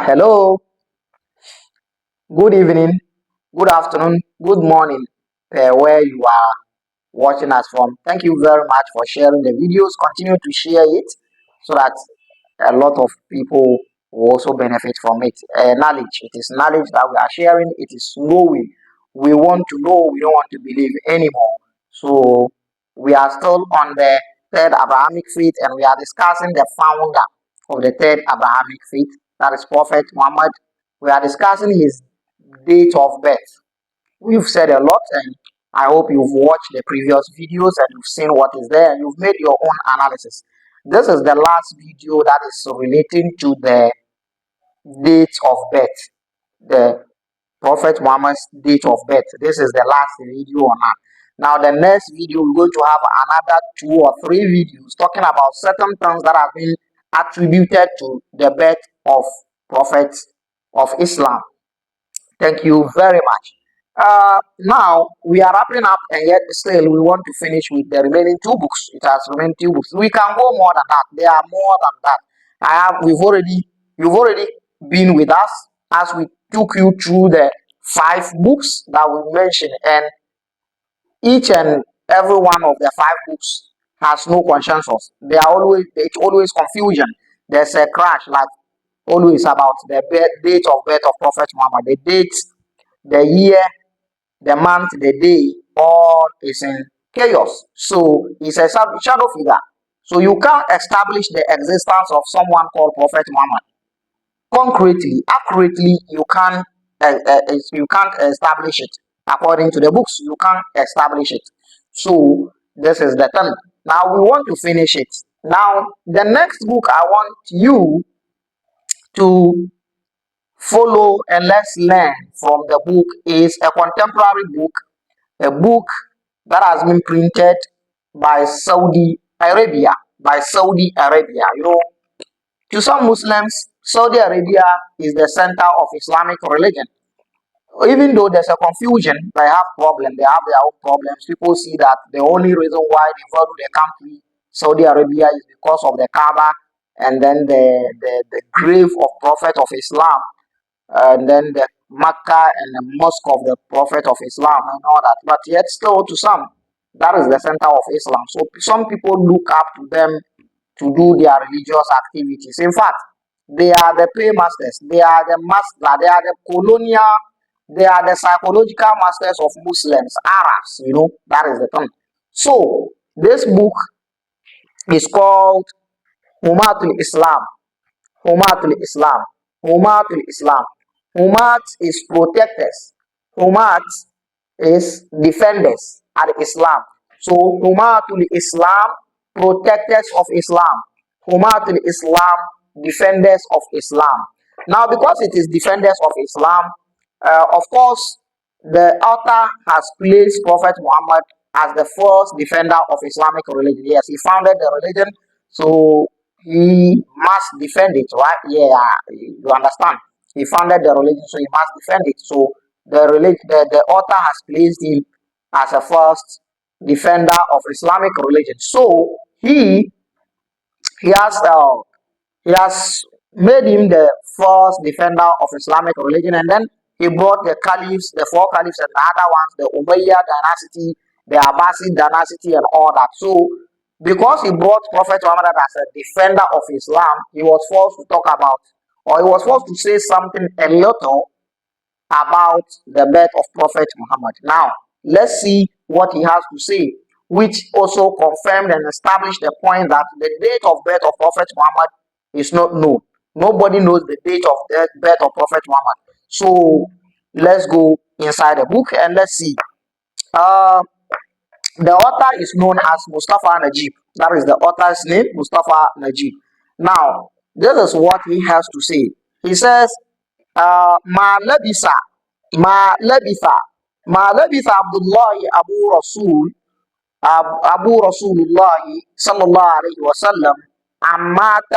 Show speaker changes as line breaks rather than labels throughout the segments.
Hello, good evening, good afternoon, good morning, where you are watching us from. Thank you very much for sharing the videos. Continue to share it so that a lot of people will also benefit from it. Knowledge, it is knowledge that we are sharing, it is knowing. We want to know, we don't want to believe anymore. So, we are still on the third Abrahamic faith and we are discussing the founder of the third Abrahamic faith, that is Prophet Muhammad. We are discussing his date of birth. We've said a lot, and I hope you've watched the previous videos and you've seen what is there and you've made your own analysis. This is the last video that is relating to the date of birth, the Prophet Muhammad's date of birth. This is the last video on that. Now, the next video, we're going to have another 2 or 3 videos talking about certain things that have been attributed to the birth of prophets of Islam. Thank you very much. Now we are wrapping up, and yet still we want to finish with the remaining 2 books. It has remained 2 books. We can go more than that. There are more than that. You've already been with us as we took you through the 5 books that we mentioned, and each and every one of the 5 books has no consensus. It's always confusion. There's a crash, like always about the date of birth of Prophet Muhammad, the date, the year, the month, the day, all is in chaos. So it's a shadow figure. So you can't establish the existence of someone called Prophet Muhammad concretely, accurately. You can't establish it according to the books. You can't establish it. So this is the thing. Now we want to finish it. Now the next book I want you to follow and let's learn from the book is a contemporary book, a book that has been printed by Saudi Arabia. By Saudi Arabia, to some Muslims, Saudi Arabia is the center of Islamic religion. Even though there's a confusion, they have problems, they have their own problems. People see that the only reason why they value the country, Saudi Arabia, is because of the Kaaba and then the grave of Prophet of Islam, and then the Mecca and the mosque of the Prophet of Islam and all that. But yet, still, to some, that is the center of Islam. So some people look up to them to do their religious activities. In fact, they are the paymasters, they are the master, they are the colonial, they are the psychological masters of Muslims, Arabs. That is the thing. So this book is called Humatul Islam. Humatul Islam. Humatul Islam. Humat is protectors. Humat is defenders at Islam. So Humatul Islam, protectors of Islam. Humatul Islam, defenders of Islam. Now, because it is defenders of Islam, of course, the author has placed Prophet Muhammad as the first defender of Islamic religion. Yes, he founded the religion, so he must defend it, right? Yeah, you understand. He founded the religion, so he must defend it. So the author has placed him as a first defender of Islamic religion. So he has uh, he has made him the first defender of Islamic religion, and then he brought the caliphs, the 4 caliphs, and the other ones, the Umayyad dynasty, the Abbasid dynasty, and all that. So, because he brought Prophet Muhammad as a defender of Islam, he was forced to talk about, or he was forced to say something a little about the birth of Prophet Muhammad. Now, let's see what he has to say, which also confirmed and established the point that the date of birth of Prophet Muhammad is not known. Nobody knows the date of the birth of Prophet Muhammad. So, let's go inside the book and let's see. Uh, the author is known as Mustafa Najib. That is the author's name, Mustafa Najib. Now, this is what he has to say. He says, Ma labisa ما لبث ما لبث عبد الله أبو رسول الله صلى الله عليه وسلم أن مات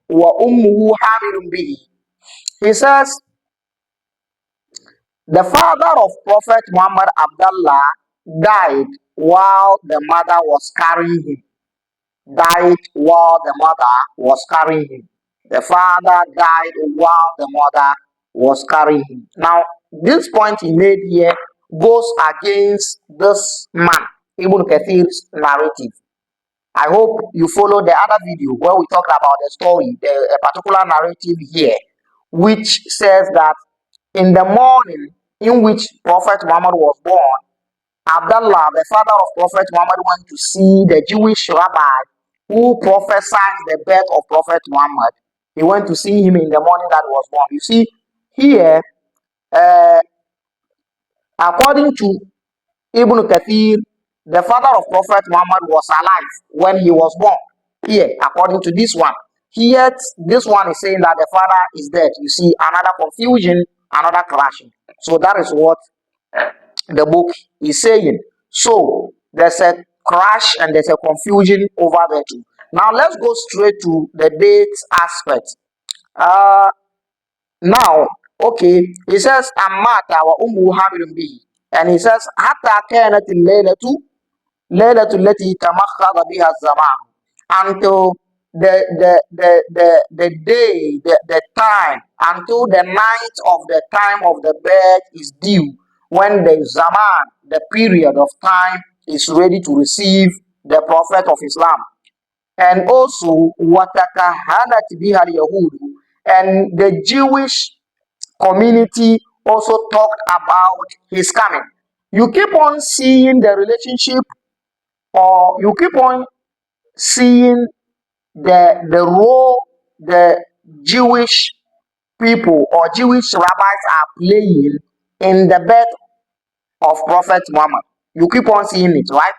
وأمه حامل به. He says the father of Prophet Muhammad Abdullah died while the mother was carrying him. Died while the mother was carrying him. The father died while the mother was carrying him. Now, this point he made here goes against this man, Ibn Kathir's narrative. I hope you follow the other video where we talked about the story, a particular narrative here, which says that in the morning in which Prophet Muhammad was born, Abdullah, the father of Prophet Muhammad, went to see the Jewish rabbi who prophesied the birth of Prophet Muhammad. He went to see him in the morning that he was born. You see, here, uh, according to Ibn Kathir, the father of Prophet Muhammad was alive when he was born. Here, according to this one. Here, this one is saying that the father is dead. You see, another confusion, another clashing. So that is what the book is saying. So there's a crash and there's a confusion over there too. Now let's go straight to the date aspect. Uh, now, okay, he says, Amata wa ummu hamilun bihi. And he says, Hatta kanat al-laylatu laylatu allati tamakhadha biha zaman. Until the day, the time, until the night of the time of the birth is due, when the zaman, the period of time, is ready to receive the Prophet of Islam. And also, watakahanat biha al-yahudu, and the Jewish community also talked about his coming. You keep on seeing the relationship, or you keep on seeing the role the Jewish people or Jewish rabbis are playing in the birth of Prophet Muhammad. You keep on seeing it, right?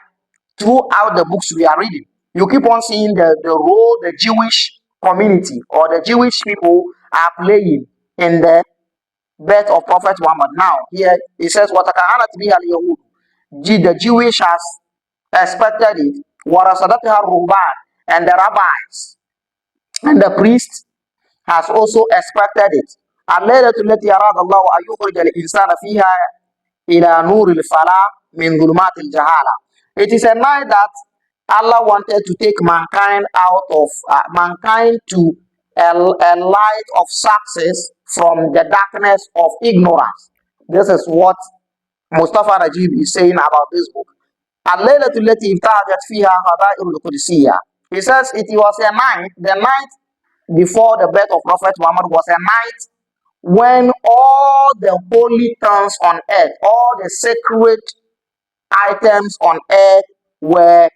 Throughout the books we are reading. You keep on seeing the role the Jewish community or the Jewish people are playing in the birth of Prophet Muhammad. Now, here it says, وَتَكَهَنَتْ بِهَا الْيَهُودُ. The Jewish has expected it. وَرَصَدَتْهَا الرُّهْبَانِ. And the rabbis and the priests has also expected it. الليلة التي أراد الله أن يخرج الإنسان فيها إلى نور الفلاح من ظلمات الجهالة. It is a night that Allah wanted to take mankind out of mankind to a light of success from the darkness of ignorance. This is what Mustafa Najib is saying about this book. الليلة التي ابتهجت فيها خضائر القدسية. He says it was a night, the night before the birth of Prophet Muhammad was a night when all the holy things on earth, all the sacred items on earth were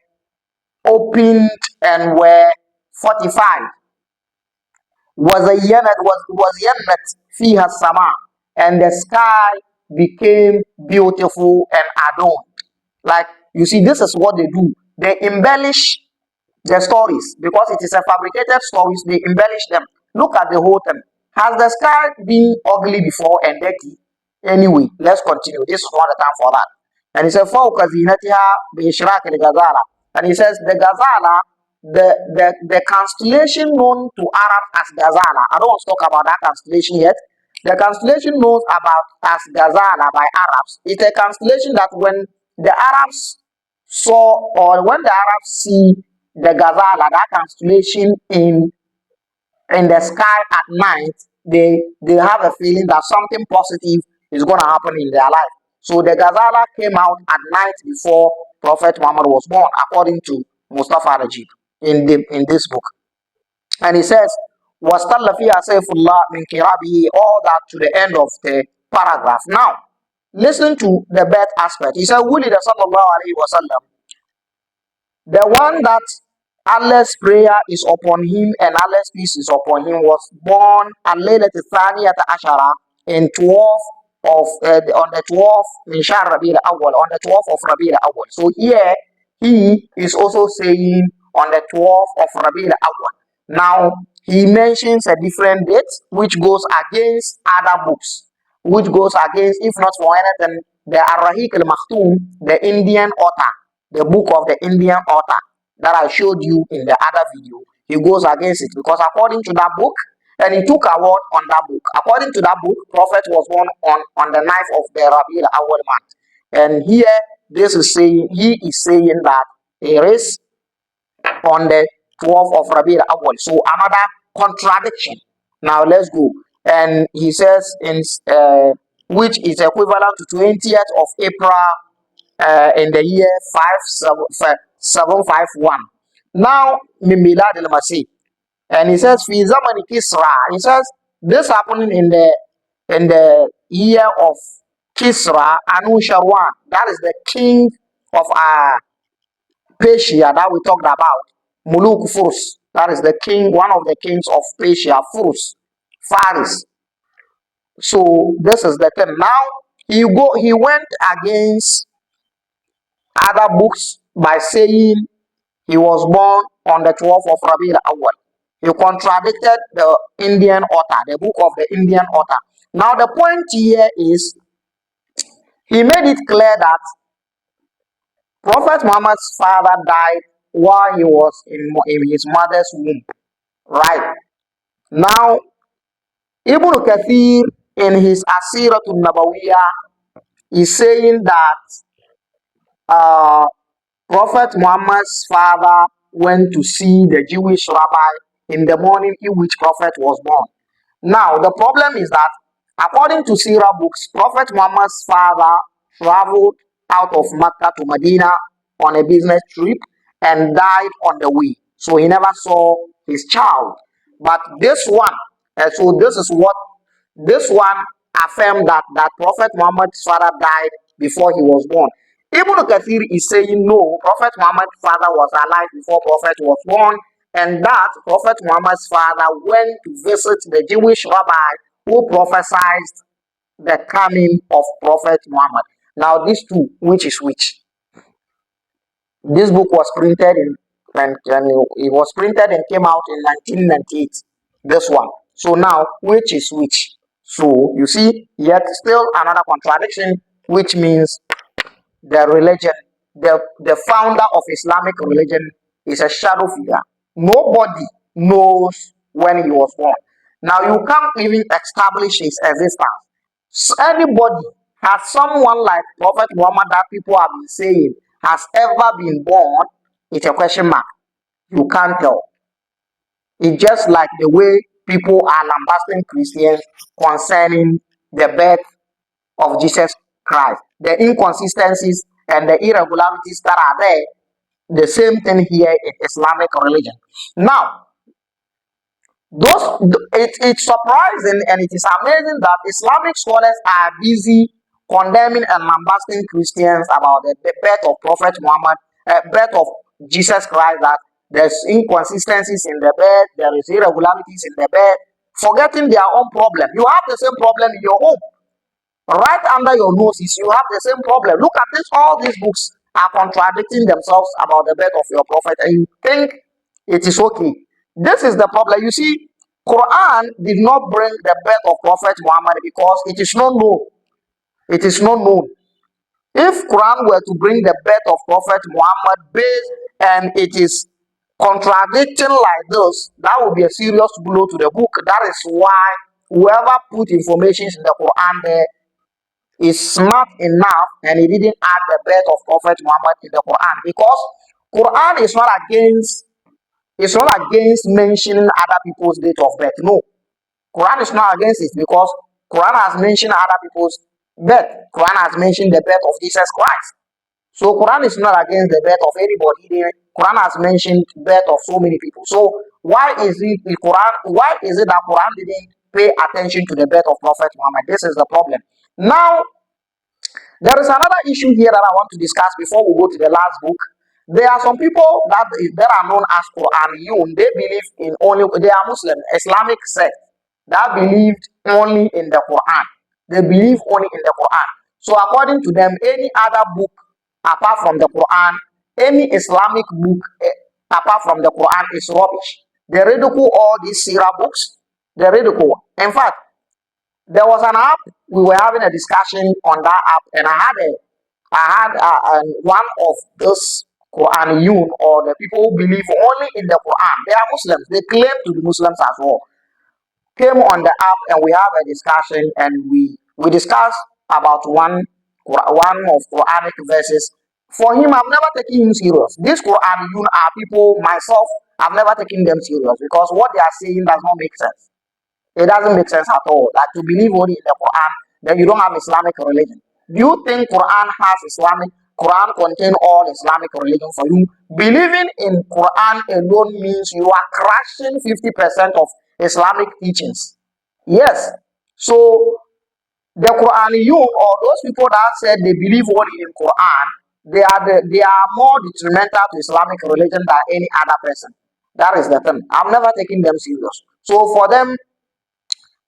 opened and were fortified. Was yannat fiha sama, and the sky became beautiful and adorned. Like you see, this is what they do. They embellish the stories because it is a fabricated stories. They embellish them. Look at the whole thing. Has the sky been ugly before and dirty? Anyway, let's continue. This is not the time for that. And he said, فوق زينتها بإشراق الغزالة. And he says the Gazala, the constellation known to Arab as Gazala. I don't want to talk about that constellation yet. The constellation known about as Gazala by Arabs. It's a constellation that when the Arabs saw, or when the Arabs see the Gazala, that constellation in the sky at night, they have a feeling that something positive is going to happen in their life. So the Gazala came out at night before Prophet Muhammad was born, according to Mustafa Rajib in this book. And he says, وَاسْتَلَّ فِيهَا سَيْفُ اللَّهِ مِنْ كِرَابِهِ, all that to the end of the paragraph. Now, listen to the birth aspect. He said, وُلِدَ صَلَّى اللَّهُ عَلَيْهِ وَسَلَّمَ, the one that Allah's prayer is upon him and Allah's peace is upon him, was born al-laylat al-thaniyata ashara in 12 of on the 12th min shahr Rabi' al-awwal, on the 12th of Rabi' al-awwal. So here he is also saying on the 12th of Rabi' al-awwal. Now he mentions a different date which goes against other books, which goes against, if not for anything, the Ar-Rahiq al-Makhtum, the Indian author, the book of the Indian author that I showed you in the other video. He goes against it because according to that book, and he took a word on that book. According to that book, Prophet was born on the ninth of the Rabi al-Awwal month. And here, this is saying, he is saying that it is on the 12th of Rabi al-Awwal. So another contradiction. Now let's go. And he says in which is equivalent to 20th of April in the year 5751. Now, Mimila del Masih. And he says, Fi zamani Kisra. He says, this happened in the year of Kisra Anusharwan. That is the king of Persia that we talked about. Muluk Furs. That is the king, one of the kings of Persia, Furs, Faris. So this is the thing. Now he went against other books by saying he was born on the 12th of Rabiul Awwal. He contradicted the Indian author, the book of the Indian author. Now the point here is he made it clear that Prophet Muhammad's father died while he was in his mother's womb. Right. Now Ibn Kathir in his Asiratul Nabawiyah is saying that uh, Prophet Muhammad's father went to see the Jewish rabbi in the morning in which Prophet was born. Now, the problem is that according to Sirah books, Prophet Muhammad's father traveled out of Mecca to Medina on a business trip and died on the way. So he never saw his child. But this one, so this is what this one affirmed that Prophet Muhammad's father died before he was born. Ibn Kathir is saying no, Prophet Muhammad's father was alive before Prophet was born, and that Prophet Muhammad's father went to visit the Jewish rabbi who prophesied the coming of Prophet Muhammad. Now, these two, which is which? This book was printed and it was printed and came out in 1998. This one. So now, which is which? So you see, yet still another contradiction, which means the religion, the founder of Islamic religion is a shadow figure. Nobody knows when he was born. Now you can't even establish his existence. Anybody has someone like Prophet Muhammad that people have been saying has ever been born? It's a question mark. You can't tell. It's just like the way people are lambasting Christians concerning the birth of Jesus Christ. The inconsistencies and the irregularities that are there, the same thing here in Islamic religion. Now, it's surprising and it is amazing that Islamic scholars are busy condemning and lambasting Christians about the birth of Prophet Muhammad, birth of Jesus Christ, that there's inconsistencies in the birth, there is irregularities in the birth, forgetting their own problem. You have the same problem in your home. Right under your noses, you have the same problem. Look at this, all these books are contradicting themselves about the birth of your prophet, and you think it is okay. This is the problem. You see, Quran did not bring the birth of Prophet Muhammad because it is not known. It is not known. If Quran were to bring the birth of Prophet Muhammad based and it is contradicting like this, that would be a serious blow to the book. That is why whoever put information in the Quran there is smart enough and he didn't add the birth of Prophet Muhammad in the Quran, because Quran is not against mentioning other people's date of birth. No, Quran is not against it because Quran has mentioned other people's birth. Quran has mentioned the birth of Jesus Christ. So Quran is not against the birth of anybody. The Quran has mentioned birth of so many people. So why is it the Quran? Why is it that Quran didn't pay attention to the birth of Prophet Muhammad? This is the problem. Now there is another issue here that I want to discuss before we go to the last book. There are some people that are known as Quraniyun. They believe in only, they are Muslim, Islamic sect that believed only in the Quran. They believe only in the Quran. So according to them, any other book apart from the Quran, any Islamic book apart from the Quran is rubbish. They ridicule all these Sirah books. They ridicule. In fact, there was an app, we were having a discussion on that app, and one of those Quraniyun, or the people who believe only in the Quran. They are Muslims. They claim to be Muslims as well. Came on the app and we have a discussion, and we discussed about one of Quranic verses For him, I've never taken him serious. This Quran, you are people, myself, I've never taken them serious because what they are saying does not make sense. It doesn't make sense at all. Like to believe only in the Quran, then you don't have Islamic religion. Do you think Quran has Islamic? Quran contain all Islamic religion for you? Believing in Quran alone means you are crashing 50% of Islamic teachings. Yes. So the Quraniyun or those people that said they believe only in Quran, they are more detrimental to Islamic religion than any other person. That is the thing. I'm never taking them serious. So for them,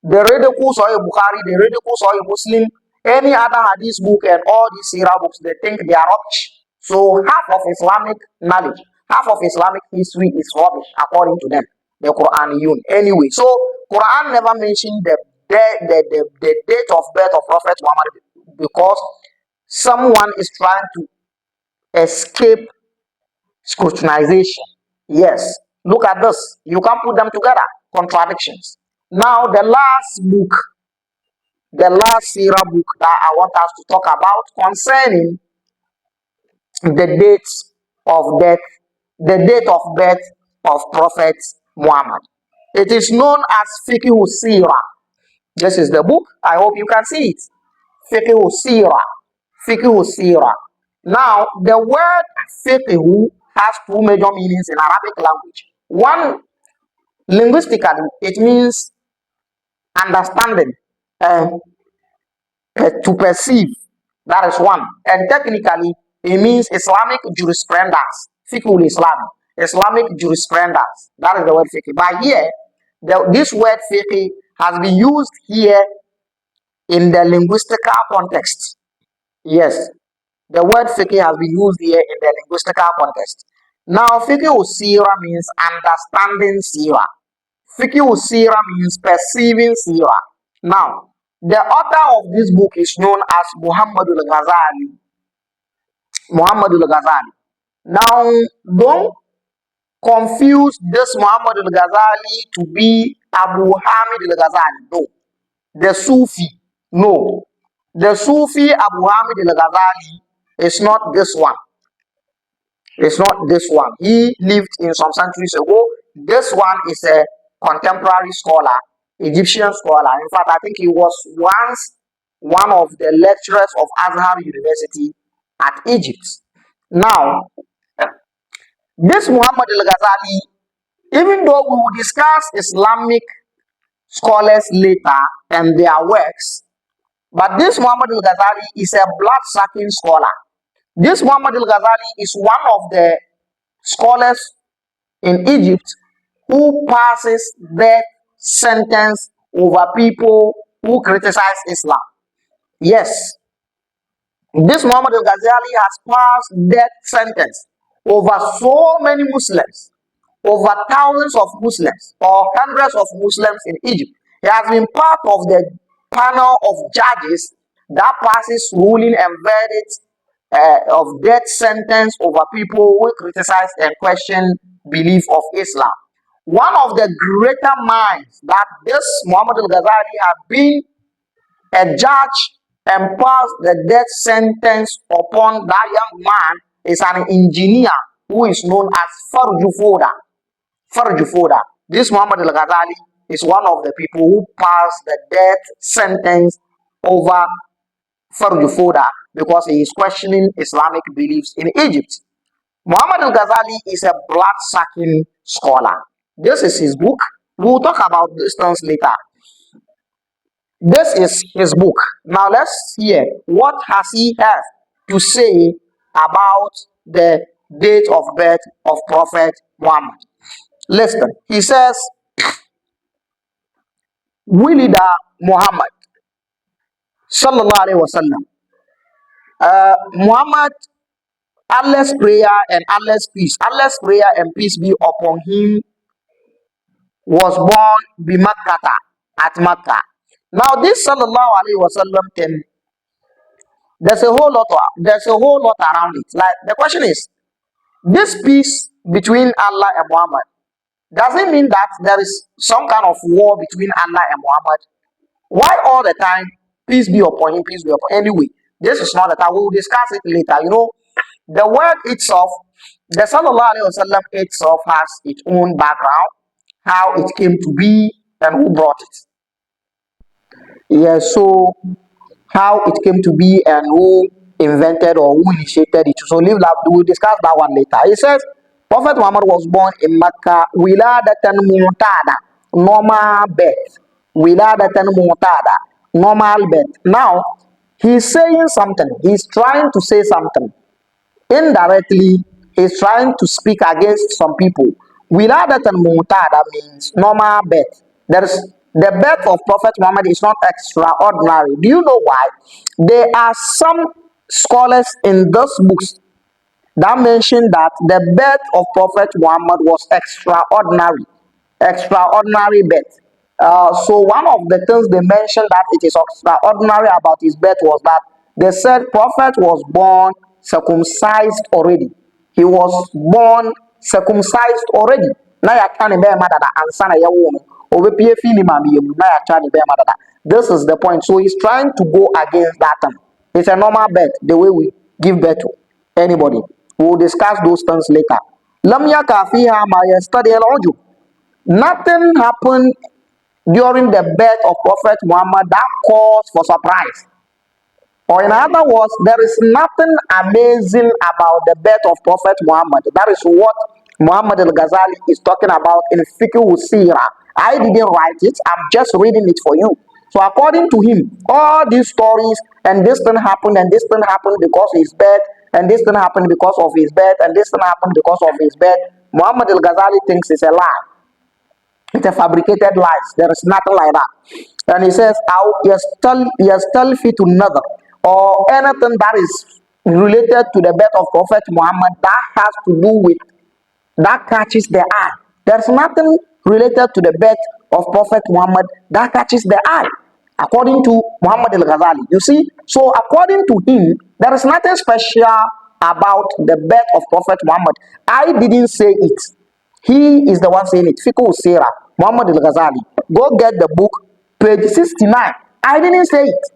the ridicule Sahih Bukhari, the ridicule Sahih Muslim, any other hadith book and all these Sirah books, they think they are rubbish. So half of Islamic knowledge, half of Islamic history is rubbish according to them, the Quran. Anyway, so Quran never mentioned the date of birth of Prophet Muhammad because someone is trying to escape scrutinization. Yes, look at this. You can put them together. Contradictions. Now, the last Sirah book that I want us to talk about concerning the dates of death, the date of birth of Prophet Muhammad. It is known as Fiqh Sirah. This is the book. I hope you can see it. Fiqh Sirah. Fiqh Sirah. Now, the word fiqh has two major meanings in Arabic language. One, linguistically, it means understanding, uh, to perceive. That is one. And technically, it means Islamic jurisprudence. Fiqhul Islam. Islamic jurisprudence. That is the word fiqh. But here, this word fiqh has been used here in the linguistical context. Yes, the word fiqh has been used here in the linguistical context. Now, fiqh sira means understanding sira. Fiqh sira means perceiving sira. Now, the author of this book is known as Muhammadul Ghazali. Muhammadul Ghazali. Now, don't confuse this Muhammadul Ghazali to be Abu Hamid al Ghazali. No. The Sufi. No. The Sufi Abu Hamid al Ghazali is not this one. It's not this one. He lived in some centuries ago. This one is a contemporary scholar, Egyptian scholar. In fact, I think he was once one of the lecturers of Azhar University at Egypt. Now, this Muhammad al Ghazali, even though we will discuss Islamic scholars later and their works, but this Muhammad al Ghazali is a blood sucking scholar. This Muhammad al Ghazali is one of the scholars in Egypt who passes death sentence over people who criticize Islam. Yes, this Muhammad al Ghazali has passed death sentence over so many Muslims, over thousands of Muslims or hundreds of Muslims in Egypt. He has been part of the panel of judges that passes ruling and verdicts of death sentence over people who criticize and question belief of Islam. One of the greater minds that this Muhammad al-Ghazali has been a judge and passed the death sentence upon that young man is an engineer who is known as Farjufoda. Farjufoda. This Muhammad al-Ghazali is one of the people who passed the death sentence over Farjufoda because he is questioning Islamic beliefs in Egypt. Muhammad al-Ghazali is a blood-sucking scholar. This is his book. We'll talk about this things later. This is his book. Now let's hear what has he has to say about the date of birth of Prophet Muhammad. Listen, he says, Wilida Muhammad sallallahu alaihi wasallam. Muhammad, Allah's prayer and Allah's prayer and peace be upon him, was born by Makkah at Makkah. Now this sallallahu alaihi wasallam can there's a whole lot around it. Like the question is, this peace between Allah and Muhammad, does it mean that there is some kind of war between Allah and Muhammad? Why all the time peace be upon him, peace be upon him? Anyway, this is not the time. We will discuss it later. The word itself, the Sallallahu Alaihi Wasallam itself has its own background, how it came to be, and who brought it. Yeah, so how it came to be and who invented or who initiated it. So we'll discuss that one later. He says Prophet Muhammad was born in Mecca, wiladatan mu'tada, normal birth. Wiladatan mu'tada, normal birth. Now, he's saying something. He's trying to say something. Indirectly, he's trying to speak against some people. Wiladatan mu'tada means normal birth. There is the birth of Prophet Muhammad is not extraordinary. Do you know why? There are some scholars in those books that mention that the birth of Prophet Muhammad was extraordinary, extraordinary birth. So one of the things they mentioned that it is extraordinary about his birth was that they said Prophet was born circumcised already. He was born circumcised already. Na ya ka ne be ma dada ansa na ye wo no. Obepie fi ni ma me na ya ka ne be ma dada. This is the point. So he's trying to go against that thing. It's a normal birth, the way we give birth to anybody. We'll discuss those things later. Lam yaka fiha ma yastadi al-ujub. Nothing happened during the birth of Prophet Muhammad that caused for surprise. Or in other words, there is nothing amazing about the birth of Prophet Muhammad. That is what Muhammad al-Ghazali is talking about in Fiqh Sirah. I didn't write it, I'm just reading it for you. So according to him, all these stories and this thing happened and this thing happened because of his birth and this thing happened because of his birth and this thing happened because of his birth, Muhammad al-Ghazali thinks it's a lie. It's a fabricated lies. There is nothing like that. And he says, yastalfi to another, or anything that is related to the birth of Prophet Muhammad that has to do with that catches the eye. There's nothing related to the birth of Prophet Muhammad that catches the eye, according to Muhammad al Ghazali. You see, so according to him, there is nothing special about the birth of Prophet Muhammad. I didn't say it. He is the one saying it. Fiqh Sirah, Muhammad al Ghazali. Go get the book, page 69. I didn't say it.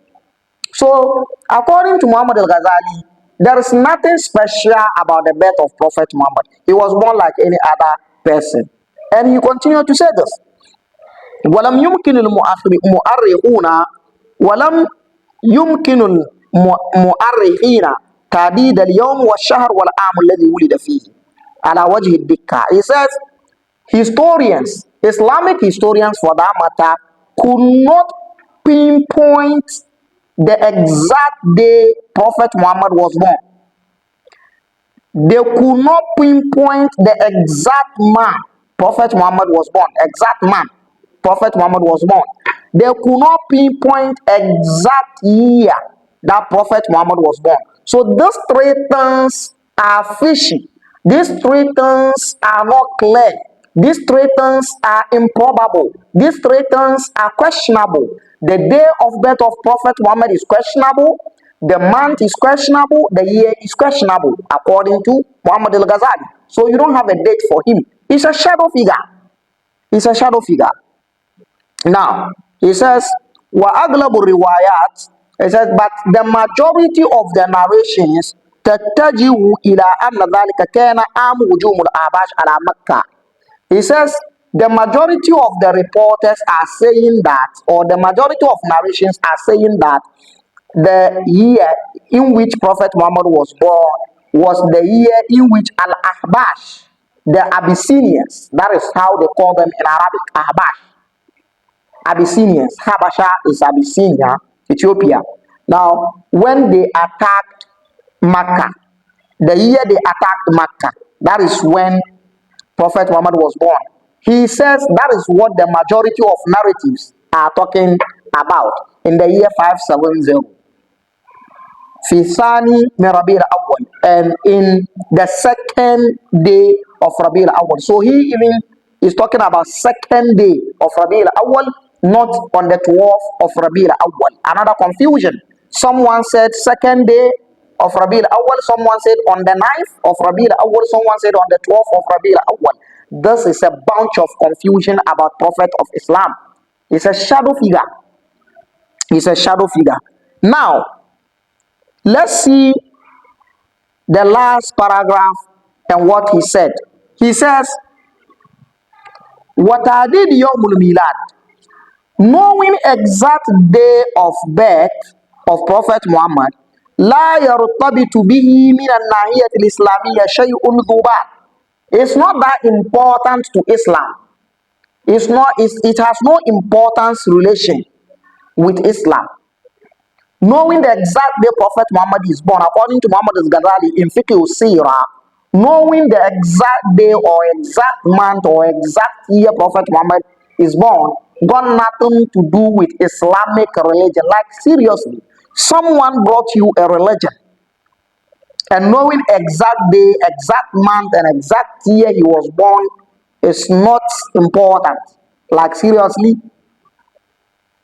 So, according to Muhammad al Ghazali, there is nothing special about the birth of Prophet Muhammad. He was born like any other person. And he continued to say this. ولم يمكن المؤرخون ولم يمكن المؤرخين تعديد اليوم والشهر والعام الذي ولد فيه على وجه الدقة. He says historians, Islamic historians for that matter, could not pinpoint the exact day Prophet Muhammad was born. They could not pinpoint the exact man Prophet Muhammad was born. Exact man Prophet Muhammad was born. They could not pinpoint exact year that Prophet Muhammad was born. So these three things are fishy. These three things are not clear. These three things are improbable. These three things are questionable. The day of birth of Prophet Muhammad is questionable. The month is questionable. The year is questionable, according to Muhammad al Ghazali. So you don't have a date for him. It's a shadow figure. It's a shadow figure. Now, he says, وَأَغْلَبُ الرِّوَايَاتِ. He says, but the majority of the narrations تتجه إلى أن ذلك كان عام هجوم الأحباش على مكة. He says, the majority of the reporters are saying that, or the majority of narrations are saying that the year in which Prophet Muhammad was born was the year in which Al-Ahbash, the Abyssinians, that is how they call them in Arabic, Ahbash, Abyssinians. Habasha is Abyssinia, Ethiopia. Now, when they attacked Makkah, the year they attacked Makkah, that is when Prophet Muhammad was born. He says that is what the majority of narratives are talking about in the year 570. Fisani min Rabi'ul Awwal, and in the second day of Rabi'ul Awwal. So he even is talking about second day of Rabi'ul Awwal, not on the 12th of Rabi'ul Awwal. Another confusion. Someone said second day of Rabi'ul Awwal, someone said on the 9th of Rabi'ul Awwal, someone said on the 12th of Rabi'ul Awwal. This is a bunch of confusion about Prophet of Islam. It's a shadow figure. It's a shadow figure. Now, let's see the last paragraph and what he said. He says, وَتَعْدِيدِ يَوْمُ الْمِيلَادِ, knowing exact day of birth of Prophet Muhammad, لا يرتبط به من الناحية الإسلامية شيء ذو بال. It's not that important to Islam. It has no importance relation with Islam. Knowing the exact day Prophet Muhammad is born, according to Muhammad al-Ghazali in Fiqh Sirah, knowing the exact day or exact month or exact year Prophet Muhammad is born got nothing to do with Islamic religion. Like, seriously, someone brought you a religion, and knowing exact day, exact month, and exact year he was born is not important. Like, seriously,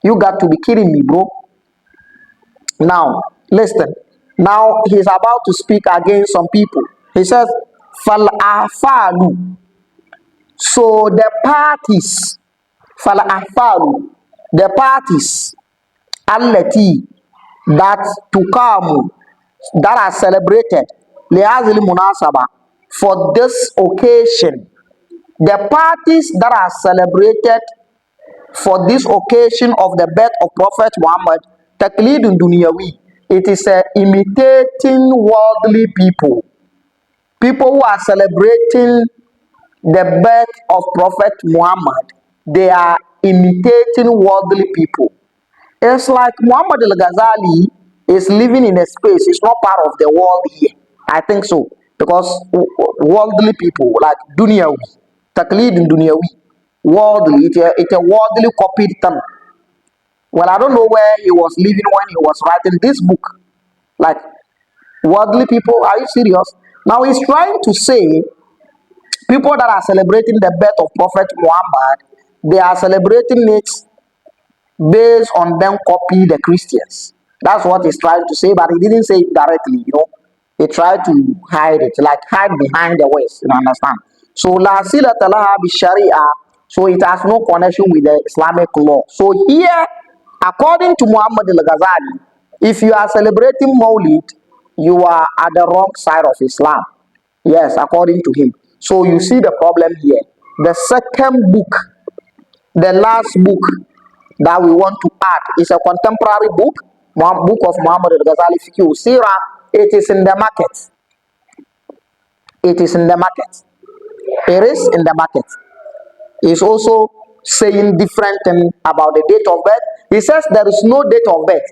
you got to be kidding me, bro. Now, listen. Now he's about to speak against some people. He says, Fal afalu. So the parties, Fal afalu, the parties, allati, that tukamu, that are celebrated, liazili munasaba, for this occasion. The parties that are celebrated for this occasion of the birth of Prophet Muhammad, taklidun dunyawi, it is imitating worldly people. People who are celebrating the birth of Prophet Muhammad, they are imitating worldly people. It's like Muhammad al-Ghazali is living in a space, it's not part of the world here. I think so. Because worldly people, like dunyawi, taklidun dunyawi, worldly, it's a worldly copied term. Well, I don't know where he was living when he was writing this book. Like, worldly people, are you serious? Now he's trying to say people that are celebrating the birth of Prophet Muhammad, they are celebrating it based on them copy the Christians. That's what he's trying to say, but he didn't say it directly, you know. He tried to hide it, like hide behind the West, you understand? So la silata laha bi sharia, so it has no connection with the Islamic law. So here, according to Muhammad al-Ghazali, if you are celebrating Maulid, you are at the wrong side of Islam. Yes, according to him. So you see the problem here. The second book, the last book that we want to add is a contemporary book, book of Muhammad al-Ghazali Fiqh Sirah. It is in the market. It is in the market. It is in the market. He's also saying different thing about the date of birth. He says there is no date of birth.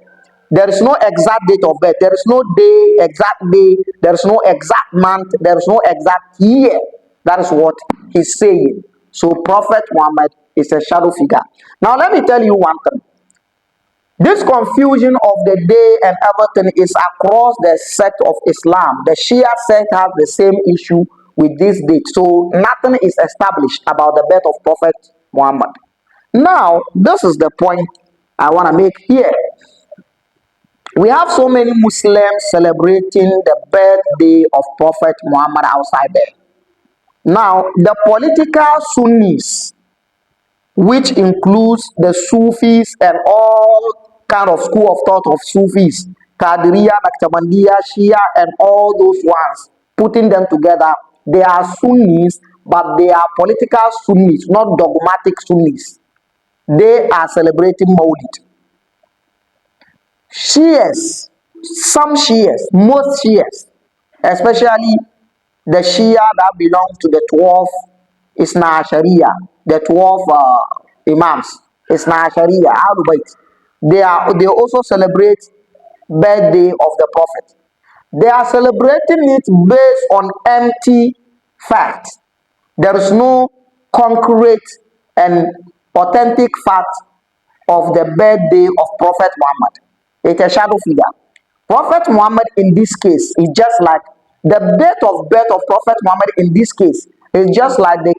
There is no exact date of birth. There is no day, exact day. There is no exact month. There is no exact year. That is what he's saying. So Prophet Muhammad is a shadow figure. Now let me tell you one thing. This confusion of the day and everything is across the sect of Islam. The Shia sect has the same issue with this date. So nothing is established about the birth of Prophet Muhammad. Now, this is the point I want to make here. We have so many Muslims celebrating the birthday of Prophet Muhammad outside there. Now, the political Sunnis, which includes the Sufis and all kind of school of thought of Sufis, Qadiriya, Naqshbandiya, Shia, and all those ones, putting them together, they are Sunnis, but they are political Sunnis, not dogmatic Sunnis. They are celebrating Maulid. Shias, some Shias, most Shias, especially the Shia that belong to the 12 Isna Sharia, the 12 Imams, Isna Sharia, Ahlul Bayt. They also celebrate birthday of the Prophet. They are celebrating it based on empty facts. There is no concrete and authentic fact of the birthday of Prophet Muhammad. It's a shadow figure. Prophet Muhammad in this case is just like the date of birth of Prophet Muhammad in this case is just like the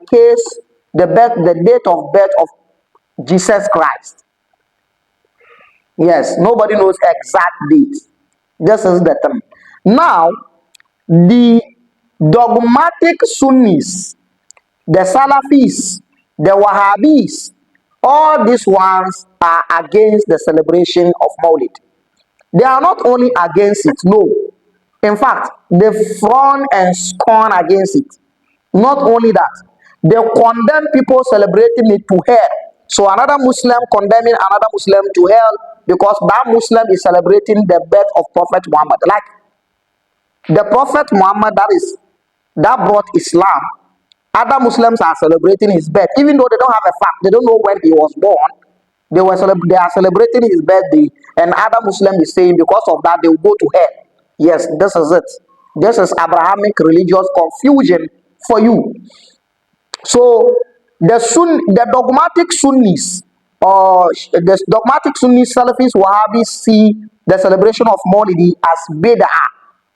date of birth of Jesus Christ. Yes, nobody knows exact date. This is the term. Now, the dogmatic Sunnis, the Salafis, the Wahhabis, all these ones are against the celebration of Maulid. They are not only against it, no. In fact, they frown and scorn against it. Not only that, they condemn people celebrating it to hell. So another Muslim condemning another Muslim to hell because that Muslim is celebrating the birth of Prophet Muhammad. Like the Prophet Muhammad that brought Islam, other Muslims are celebrating his birth, even though they don't have a fact, they don't know when he was born. They are celebrating his birthday, and other Muslim is saying because of that they will go to hell. Yes, this is it. This is Abrahamic religious confusion for you. So the dogmatic Sunnis or the dogmatic Sunni Salafis Wahhabis see the celebration of Maulidi as bid'ah,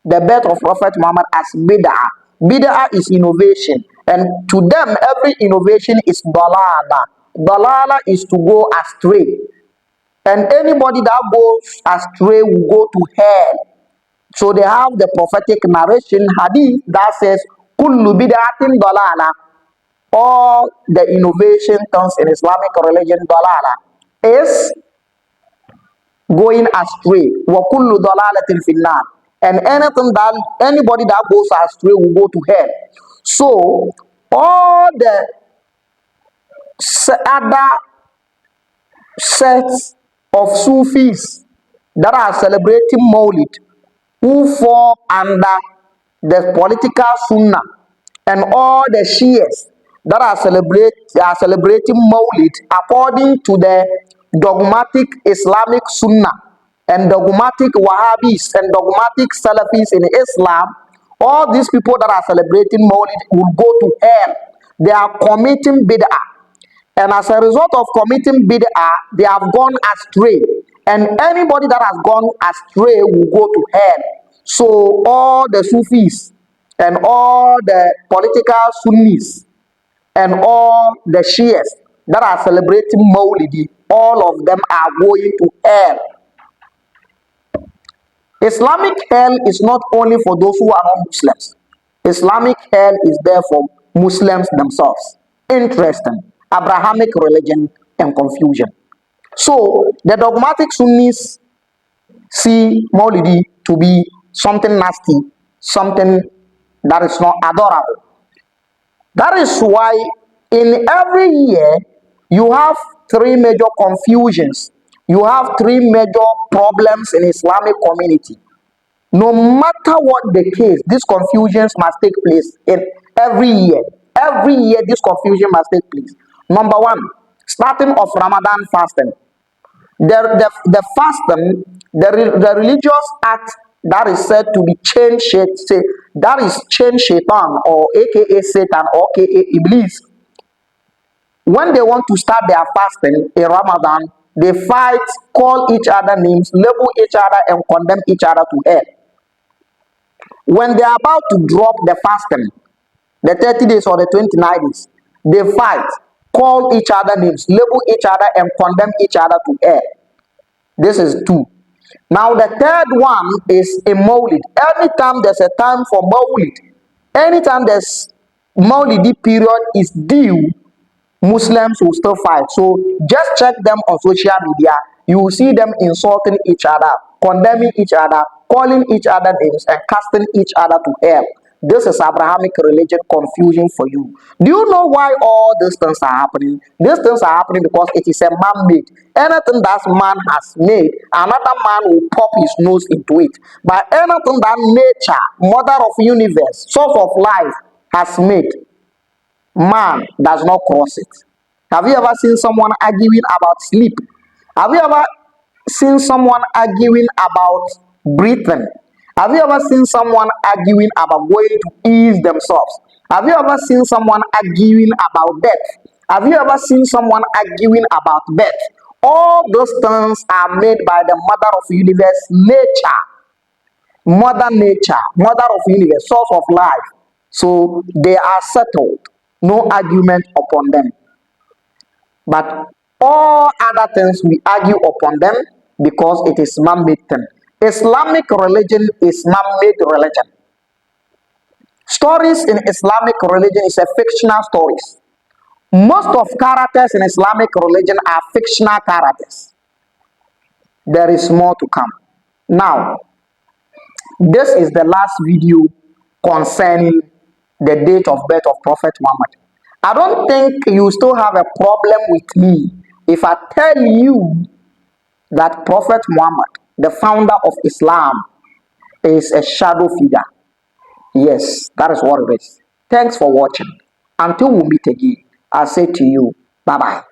the birth of Prophet Muhammad as bid'ah. Bid'ah is innovation, and to them every innovation is dalala. Dalala is to go astray, and anybody that goes astray will go to hell. So they have the prophetic narration hadith that says, "Kullu bid'atin dalala." All the innovation comes in Islamic religion, dalala, is going astray. Wa kullu dalalatin finnar. And anything that anybody that goes astray will go to hell. So all the other sects of Sufis that are celebrating Maulid who fall under the political Sunnah, and all the Shias that are celebrating Maulid according to the dogmatic Islamic Sunnah and dogmatic Wahhabis and dogmatic Salafis in Islam, all these people that are celebrating Maulid will go to hell. They are committing bid'ah. And as a result of committing bid'ah, they have gone astray. And anybody that has gone astray will go to hell. So all the Sufis and all the political Sunnis and all the Shias that are celebrating Maulidi, all of them are going to hell. Islamic hell is not only for those who are not Muslims. Islamic hell is there for Muslims themselves. Interesting. Abrahamic religion and confusion. So the dogmatic Sunnis see Maulidi to be something nasty, something that is not adorable. That is why in every year you have three major confusions. You have three major problems in Islamic community. No matter what the case, these confusions must take place in every year. Every year, this confusion must take place. Number one, starting of Ramadan fasting. The fasting, the religious act that is said to be that is change shaitan or aka Satan or aka Iblis. When they want to start their fasting in Ramadan, they fight, call each other names, label each other, and condemn each other to hell. When they are about to drop the fasting, the 30 days or the 29 days, they fight, call each other names, label each other, and condemn each other to hell. This is two. Now, the third one is a Maulid. Anytime there's a time for Maulid, anytime there's Maulidi period is due, Muslims will still fight. So just check them on social media. You will see them insulting each other, condemning each other, calling each other names, and casting each other to hell. This is Abrahamic religion confusion for you. Do you know why all these things are happening? These things are happening because it is a man-made. Anything that man has made, another man will pop his nose into it. But anything that nature, mother of universe, source of life, has made, man does not cross it. Have you ever seen someone arguing about sleep? Have you ever seen someone arguing about breathing? Have you ever seen someone arguing about going to ease themselves? Have you ever seen someone arguing about death? Have you ever seen someone arguing about birth? All those things are made by the mother of universe, nature. Mother nature, mother of universe, source of life. So they are settled. No argument upon them. But all other things we argue upon them because it is man-made thing. Islamic religion is man-made religion. Stories in Islamic religion is a fictional stories. Most of characters in Islamic religion are fictional characters. There is more to come. Now, This is the last video concerning the date of birth of Prophet Muhammad. I don't think you still have a problem with me if I tell you that Prophet Muhammad, the founder of Islam, is a shadow figure. Yes, that is what it is. Thanks for watching. Until we meet again, I say to you, bye bye.